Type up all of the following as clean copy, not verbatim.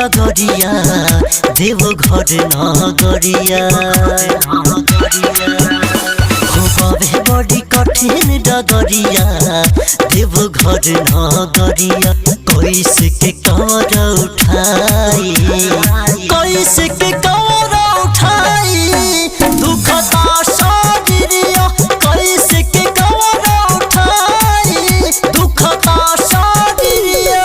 डगरिया देव घर नगरिया बाबे बड़ी कठिन डगरिया देव घर नगरिया कैसे के कवर उठाई कैसे के कवर उठाई दुखता शरीरिया कैसे के कवर उठाई दुखता शरीरिया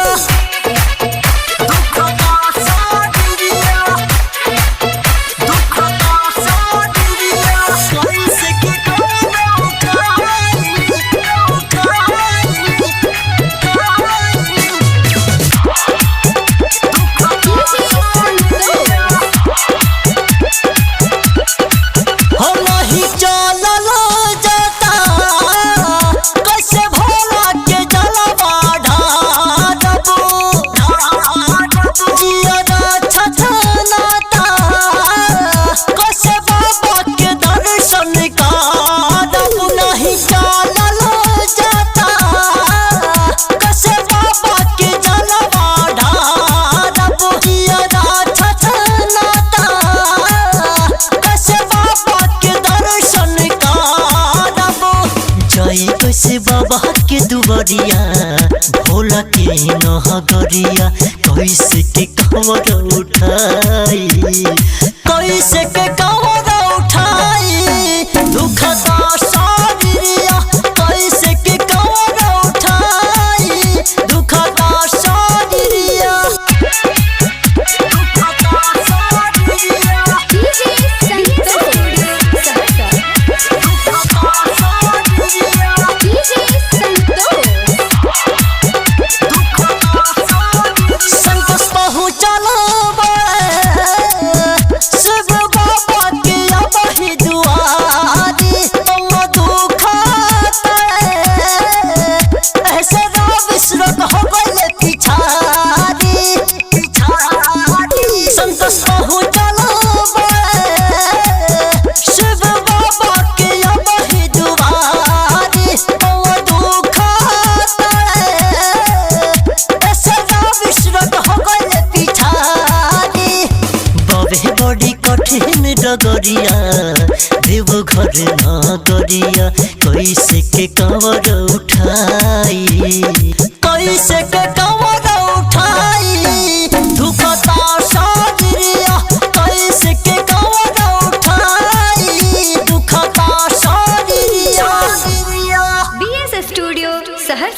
कैसे बाबा के दुबरिया भोला के नगरिया कैसे के कवर उठाई कैसे के कवर उठाई दुखता शरीरिया कैसे के कवर उठाई दुखता शरीरिया डगरिया देव घर नगरिया कैसे के कवर उठाई कैसे के कवर उठाई दुखता शरीरिया कैसे के कवर उठाई दुखता शरीरिया। S Studio Saharsa।